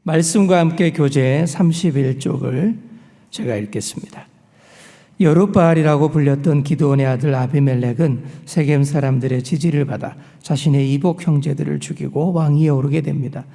말씀과 함께 교재 31쪽을 제가 읽겠습니다. 여룻바알이라고 불렸던 기드온의 아들 아비멜렉은 세겜 사람들의 지지를 받아 자신의 이복 형제들을 죽이고 왕위에 오르게 됩니다.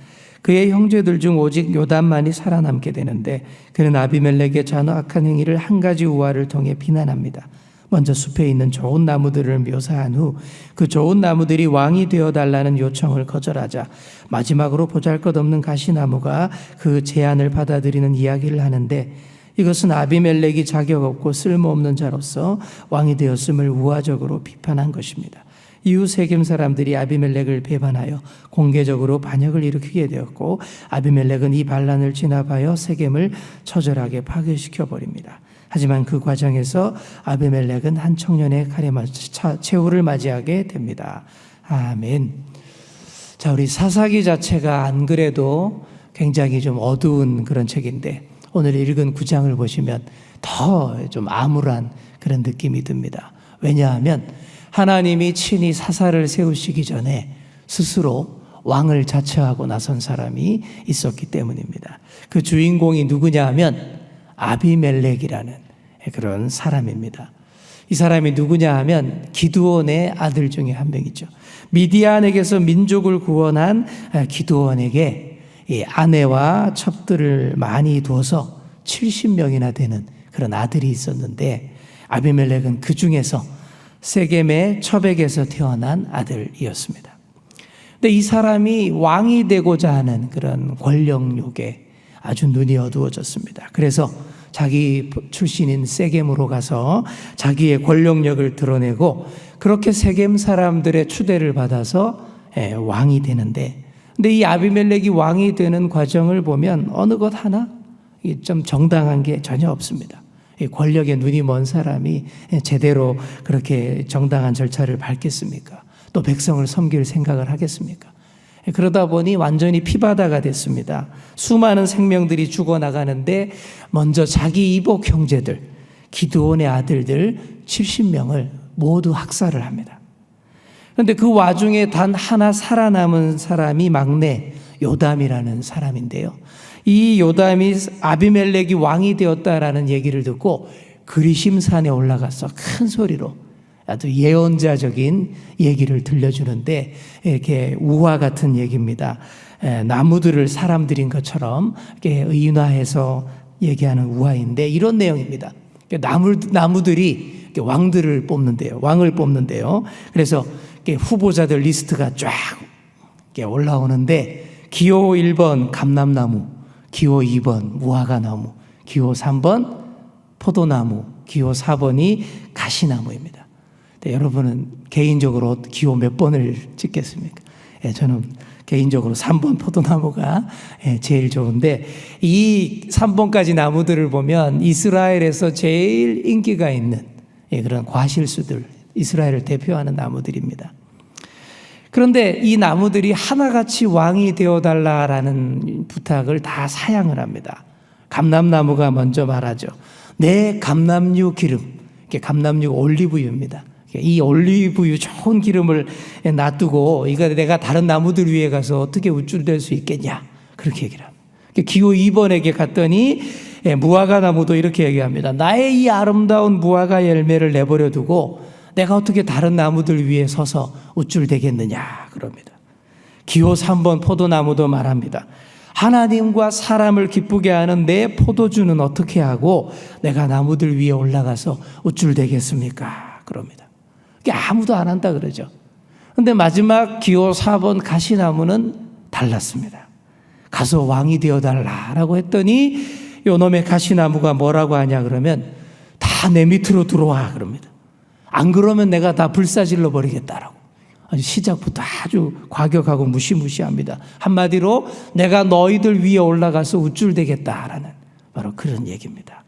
그의 형제들 중 오직 요담만이 살아남게 되는데 그는 아비멜렉의 잔혹한 행위를 한 가지 우화를 통해 비난합니다. 먼저 숲에 있는 좋은 나무들을 묘사한 후 그 좋은 나무들이 왕이 되어달라는 요청을 거절하자 마지막으로 보잘것없는 가시나무가 그 제안을 받아들이는 이야기를 하는데, 이것은 아비멜렉이 자격 없고 쓸모없는 자로서 왕이 되었음을 우화적으로 비판한 것입니다. 이후 세겜 사람들이 아비멜렉을 배반하여 공개적으로 반역을 일으키게 되었고, 아비멜렉은 이 반란을 진압하여 세겜을 처절하게 파괴시켜 버립니다. 하지만 그 과정에서 아비멜렉은 한 청년의 칼에 맞아 최후를 맞이하게 됩니다. 아멘. 자, 우리 사사기 자체가 안 그래도 굉장히 좀 어두운 그런 책인데 오늘 읽은 9장을 보시면 더 좀 암울한 그런 느낌이 듭니다. 왜냐하면 하나님이 친히 사사를 세우시기 전에 스스로 왕을 자처하고 나선 사람이 있었기 때문입니다. 그 주인공이 누구냐 하면 아비멜렉이라는 그런 사람입니다. 이 사람이 누구냐 하면 기드온의 아들 중에 한 명이죠. 미디안에게서 민족을 구원한 기드온에게 이 아내와 첩들을 많이 두어서 70명이나 되는 그런 아들이 있었는데, 아비멜렉은 그 중에서 세겜의 첩에게서 태어난 아들이었습니다. 근데 이 사람이 왕이 되고자 하는 그런 권력욕에 아주 눈이 어두워졌습니다. 그래서 자기 출신인 세겜으로 가서 자기의 권력력을 드러내고 그렇게 세겜 사람들의 추대를 받아서 왕이 되는데, 근데 이 아비멜렉이 왕이 되는 과정을 보면 어느 것 하나 좀 정당한 게 전혀 없습니다. 권력에 눈이 먼 사람이 제대로 그렇게 정당한 절차를 밟겠습니까? 또 백성을 섬길 생각을 하겠습니까? 그러다 보니 완전히 피바다가 됐습니다. 수많은 생명들이 죽어나가는데 먼저 자기 이복 형제들, 기드온의 아들들 70명을 모두 학살을 합니다. 그런데 그 와중에 단 하나 살아남은 사람이 막내 요담이라는 사람인데요. 이 요담이 아비멜렉이 왕이 되었다라는 얘기를 듣고 그리심산에 올라가서 큰 소리로 아주 예언자적인 얘기를 들려주는데, 이렇게 우화 같은 얘기입니다. 나무들을 사람들인 것처럼 이렇게 의인화해서 얘기하는 우화인데 이런 내용입니다. 나무들이 왕들을 뽑는데요. 왕을 뽑는데요. 그래서 후보자들 리스트가 쫙 올라오는데 기호 1번 감람나무, 기호 2번 무화과나무, 기호 3번 포도나무, 기호 4번이 가시나무입니다. 여러분은 개인적으로 기호 몇 번을 찍겠습니까? 저는 개인적으로 3번 포도나무가 제일 좋은데, 이 3번까지 나무들을 보면 이스라엘에서 제일 인기가 있는 그런 과실수들, 이스라엘을 대표하는 나무들입니다. 그런데 이 나무들이 하나같이 왕이 되어달라라는 부탁을 다 사양을 합니다. 감람나무가 먼저 말하죠. 내 감람류 기름, 감람류 올리브유입니다. 이 올리브유 좋은 기름을 놔두고 이거 내가 다른 나무들 위에 가서 어떻게 우쭐댈 수 있겠냐, 그렇게 얘기를 합니다. 기호 2번에게 갔더니 무화과 나무도 이렇게 얘기합니다. 나의 이 아름다운 무화과 열매를 내버려 두고 내가 어떻게 다른 나무들 위에 서서 우쭐대겠느냐, 그럽니다. 기호 3번 포도나무도 말합니다. 하나님과 사람을 기쁘게 하는 내 포도주는 어떻게 하고 내가 나무들 위에 올라가서 우쭐대겠습니까, 그럽니다. 아무도 안 한다 그러죠. 그런데 마지막 기호 4번 가시나무는 달랐습니다. 가서 왕이 되어달라라고 했더니 요놈의 가시나무가 뭐라고 하냐 그러면 다 내 밑으로 들어와, 그럽니다. 안 그러면 내가 다 불사질러 버리겠다라고. 아주 시작부터 아주 과격하고 무시무시합니다. 한마디로 내가 너희들 위에 올라가서 우쭐대겠다라는 바로 그런 얘기입니다.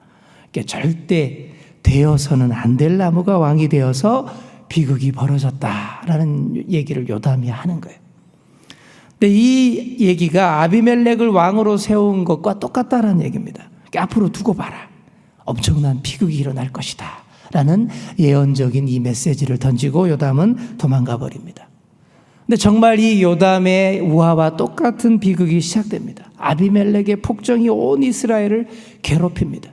그러니까 절대 되어서는 안 될 나무가 왕이 되어서 비극이 벌어졌다라는 얘기를 요담이 하는 거예요. 근데 이 얘기가 아비멜렉을 왕으로 세운 것과 똑같다라는 얘기입니다. 그러니까 앞으로 두고 봐라, 엄청난 비극이 일어날 것이다 라는 예언적인 이 메시지를 던지고 요담은 도망가 버립니다. 근데 정말 이 요담의 우화와 똑같은 비극이 시작됩니다. 아비멜렉의 폭정이 온 이스라엘을 괴롭힙니다.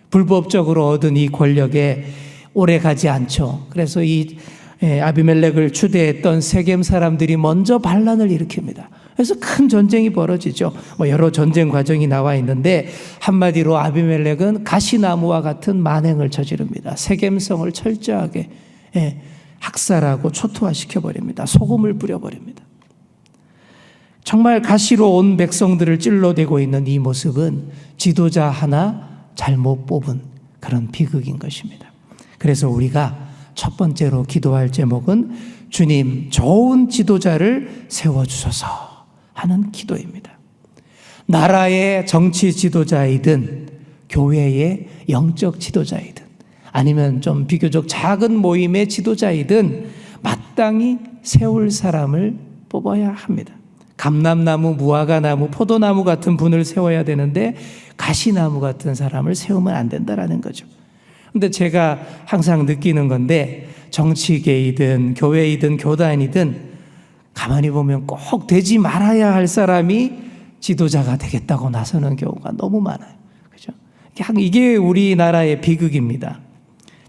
불법적으로 얻은 이 권력에 오래 가지 않죠. 그래서 이 아비멜렉을 추대했던 세겜 사람들이 먼저 반란을 일으킵니다. 그래서 큰 전쟁이 벌어지죠. 여러 전쟁 과정이 나와 있는데 한마디로 아비멜렉은 가시나무와 같은 만행을 저지릅니다. 세겜성을 철저하게 학살하고 초토화시켜버립니다. 소금을 뿌려버립니다. 정말 가시로 온 백성들을 찔러대고 있는 이 모습은 지도자 하나 잘못 뽑은 그런 비극인 것입니다. 그래서 우리가 첫 번째로 기도할 제목은 주님 좋은 지도자를 세워주소서 하는 기도입니다. 나라의 정치 지도자이든 교회의 영적 지도자이든 아니면 좀 비교적 작은 모임의 지도자이든 마땅히 세울 사람을 뽑아야 합니다. 감람나무, 무화과나무, 포도나무 같은 분을 세워야 되는데 가시나무 같은 사람을 세우면 안 된다라는 거죠. 근데 제가 항상 느끼는 건데 정치계이든 교회이든 교단이든 가만히 보면 꼭 되지 말아야 할 사람이 지도자가 되겠다고 나서는 경우가 너무 많아요. 그죠? 이게 우리나라의 비극입니다.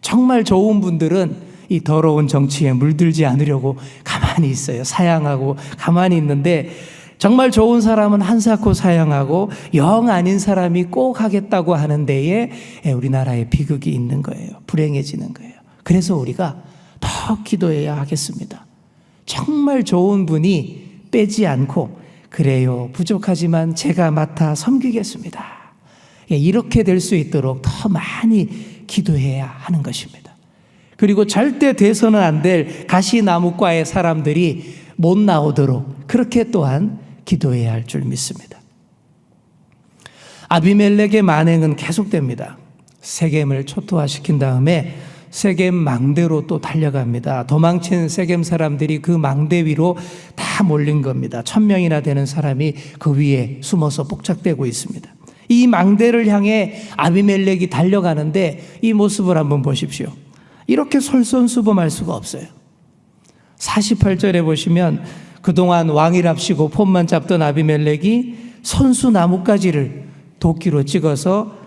정말 좋은 분들은 이 더러운 정치에 물들지 않으려고 가만히 있어요. 사양하고 가만히 있는데 정말 좋은 사람은 한사코 사양하고 영 아닌 사람이 꼭 하겠다고 하는 데에 우리나라의 비극이 있는 거예요. 불행해지는 거예요. 그래서 우리가 더 기도해야 하겠습니다. 정말 좋은 분이 빼지 않고 그래요. 부족하지만 제가 맡아 섬기겠습니다. 이렇게 될 수 있도록 더 많이 기도해야 하는 것입니다. 그리고 절대 돼서는 안 될 가시나무과의 사람들이 못 나오도록 그렇게 또한 기도해야 할 줄 믿습니다. 아비멜렉의 만행은 계속됩니다. 세겜을 초토화시킨 다음에 세겜 망대로 또 달려갑니다. 도망친 세겜 사람들이 그 망대 위로 다 몰린 겁니다. 1000명이나 되는 사람이 그 위에 숨어서 복작되고 있습니다. 이 망대를 향해 아비멜렉이 달려가는데 이 모습을 한번 보십시오. 이렇게 솔선수범할 수가 없어요. 48절에 보시면 그동안 왕이랍시고 폼만 잡던 아비멜렉이 손수 나뭇가지를 도끼로 찍어서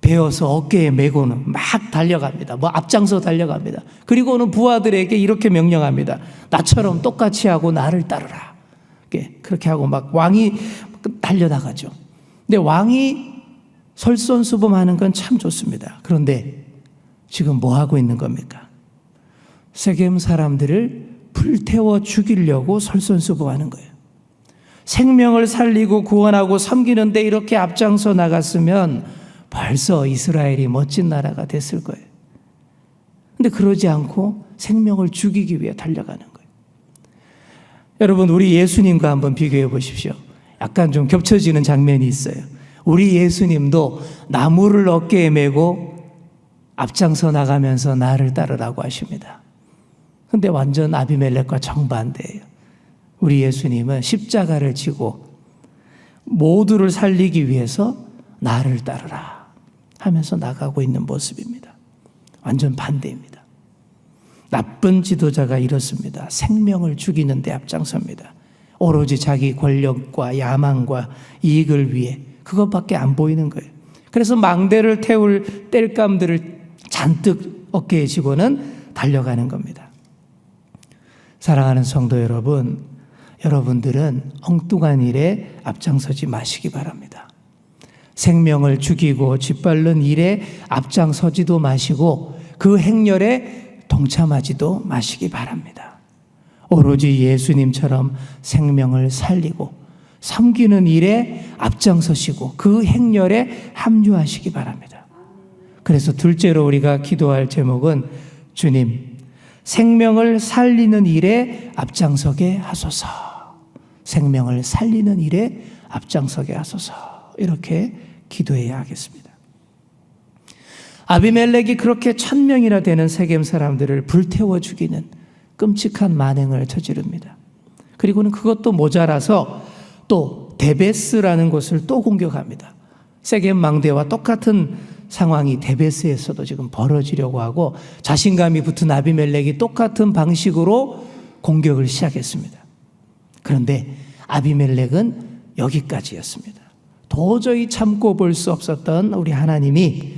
베어서 어깨에 메고는 막 달려갑니다. 앞장서 달려갑니다. 그리고는 부하들에게 이렇게 명령합니다. 나처럼 똑같이 하고 나를 따르라. 그렇게 하고 막 왕이 달려나가죠. 근데 왕이 솔선수범하는 건 참 좋습니다. 그런데 지금 뭐 하고 있는 겁니까? 세겜 사람들을 불태워 죽이려고 솔선수범하는 거예요. 생명을 살리고 구원하고 섬기는데 이렇게 앞장서 나갔으면 벌써 이스라엘이 멋진 나라가 됐을 거예요. 근데 그러지 않고 생명을 죽이기 위해 달려가는 거예요. 여러분, 우리 예수님과 한번 비교해 보십시오. 약간 좀 겹쳐지는 장면이 있어요. 우리 예수님도 나무를 어깨에 메고 앞장서 나가면서 나를 따르라고 하십니다. 근데 완전 아비멜렉과 정반대예요. 우리 예수님은 십자가를 지고 모두를 살리기 위해서 나를 따르라 하면서 나가고 있는 모습입니다. 완전 반대입니다. 나쁜 지도자가 이렇습니다. 생명을 죽이는 데 앞장섭니다. 오로지 자기 권력과 야망과 이익을 위해 그것밖에 안 보이는 거예요. 그래서 망대를 태울 땔감들을 잔뜩 어깨에 지고는 달려가는 겁니다. 사랑하는 성도 여러분, 여러분들은 엉뚱한 일에 앞장서지 마시기 바랍니다. 생명을 죽이고 짓밟는 일에 앞장서지도 마시고 그 행렬에 동참하지도 마시기 바랍니다. 오로지 예수님처럼 생명을 살리고 섬기는 일에 앞장서시고 그 행렬에 합류하시기 바랍니다. 그래서 둘째로 우리가 기도할 제목은 주님, 생명을 살리는 일에 앞장서게 하소서. 생명을 살리는 일에 앞장서게 하소서. 이렇게 기도해야 하겠습니다. 아비멜렉이 그렇게 1000명이나 되는 세겜 사람들을 불태워 죽이는 끔찍한 만행을 저지릅니다. 그리고는 그것도 모자라서 또 데베스라는 곳을 또 공격합니다. 세겜 망대와 똑같은 상황이 데베스에서도 지금 벌어지려고 하고 자신감이 붙은 아비멜렉이 똑같은 방식으로 공격을 시작했습니다. 그런데 아비멜렉은 여기까지였습니다. 도저히 참고 볼 수 없었던 우리 하나님이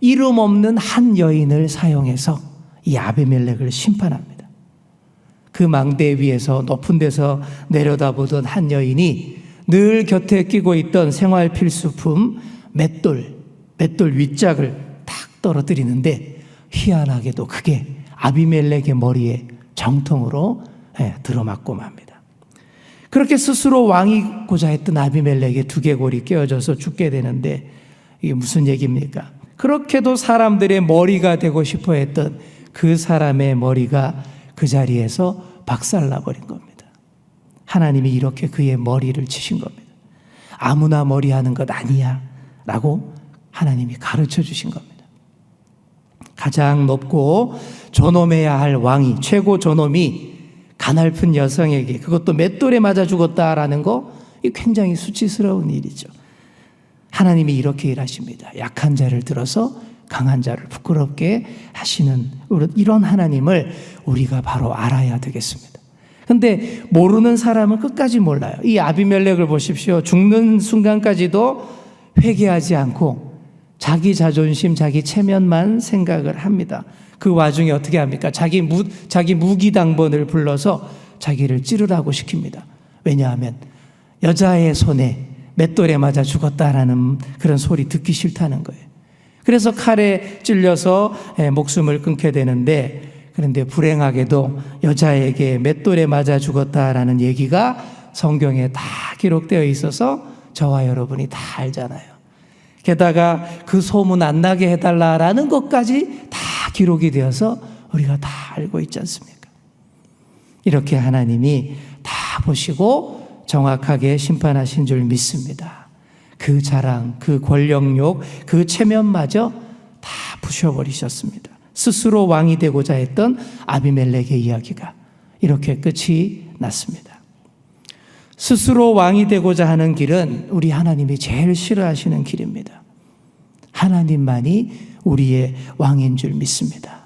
이름 없는 한 여인을 사용해서 이 아비멜렉을 심판합니다. 그 망대 위에서 높은 데서 내려다보던 한 여인이 늘 곁에 끼고 있던 생활 필수품 맷돌 윗짝을 탁 떨어뜨리는데 희한하게도 그게 아비멜렉의 머리에 정통으로 들어맞고 맙니다. 그렇게 스스로 왕이고자 했던 아비멜렉의 두개골이 깨어져서 죽게 되는데 이게 무슨 얘기입니까? 그렇게도 사람들의 머리가 되고 싶어 했던 그 사람의 머리가 그 자리에서 박살나버린 겁니다. 하나님이 이렇게 그의 머리를 치신 겁니다. 아무나 머리 하는 것 아니야 라고 하나님이 가르쳐 주신 겁니다. 가장 높고 존엄해야 할 왕이, 최고 존엄이 가냘픈 여성에게, 그것도 맷돌에 맞아 죽었다라는 거, 이 굉장히 수치스러운 일이죠. 하나님이 이렇게 일하십니다. 약한 자를 들어서 강한 자를 부끄럽게 하시는 이런 하나님을 우리가 바로 알아야 되겠습니다. 그런데 모르는 사람은 끝까지 몰라요. 이 아비멜렉을 보십시오. 죽는 순간까지도 회개하지 않고 자기 자존심, 자기 체면만 생각을 합니다. 그 와중에 어떻게 합니까? 자기 무기당번을 불러서 자기를 찌르라고 시킵니다. 왜냐하면 여자의 손에 맷돌에 맞아 죽었다라는 그런 소리 듣기 싫다는 거예요. 그래서 칼에 찔려서 목숨을 끊게 되는데, 그런데 불행하게도 여자에게 맷돌에 맞아 죽었다라는 얘기가 성경에 다 기록되어 있어서 저와 여러분이 다 알잖아요. 게다가 그 소문 안 나게 해달라라는 것까지 다 기록이 되어서 우리가 다 알고 있지 않습니까? 이렇게 하나님이 다 보시고 정확하게 심판하신 줄 믿습니다. 그 자랑, 그 권력욕, 그 체면마저 다 부셔버리셨습니다. 스스로 왕이 되고자 했던 아비멜렉의 이야기가 이렇게 끝이 났습니다. 스스로 왕이 되고자 하는 길은 우리 하나님이 제일 싫어하시는 길입니다. 하나님만이 우리의 왕인 줄 믿습니다.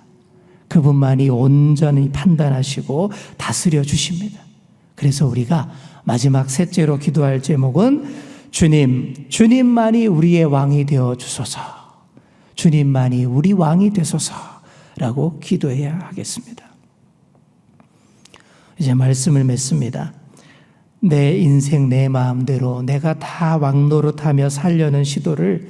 그분만이 온전히 판단하시고 다스려 주십니다. 그래서 우리가 마지막 셋째로 기도할 제목은 주님만이 우리의 왕이 되어 주소서, 주님만이 우리 왕이 되소서라고 기도해야 하겠습니다. 이제 말씀을 맺습니다. 내 인생 내 마음대로 내가 다 왕노릇하며 살려는 시도를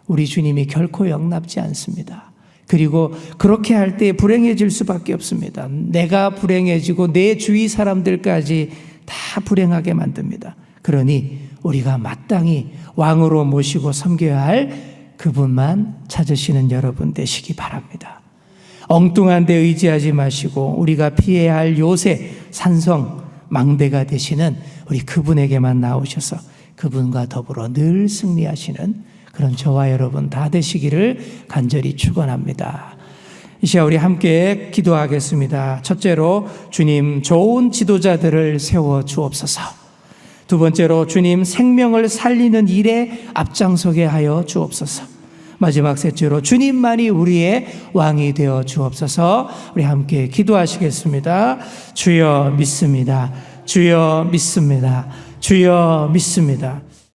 우리 주님이 결코 용납지 않습니다. 그리고 그렇게 할 때 불행해질 수밖에 없습니다. 내가 불행해지고 내 주위 사람들까지 다 불행하게 만듭니다. 그러니 우리가 마땅히 왕으로 모시고 섬겨야 할 그분만 찾으시는 여러분 되시기 바랍니다. 엉뚱한 데 의지하지 마시고 우리가 피해야 할 요새, 산성, 망대가 되시는 우리 그분에게만 나오셔서 그분과 더불어 늘 승리하시는 그런 저와 여러분 다 되시기를 간절히 축원합니다. 이 시간 우리 함께 기도하겠습니다. 첫째로 주님 좋은 지도자들을 세워 주옵소서. 두 번째로 주님 생명을 살리는 일에 앞장서게 하여 주옵소서. 마지막 셋째로 주님만이 우리의 왕이 되어 주옵소서. 우리 함께 기도하시겠습니다. 주여 믿습니다. 주여 믿습니다. 주여 믿습니다.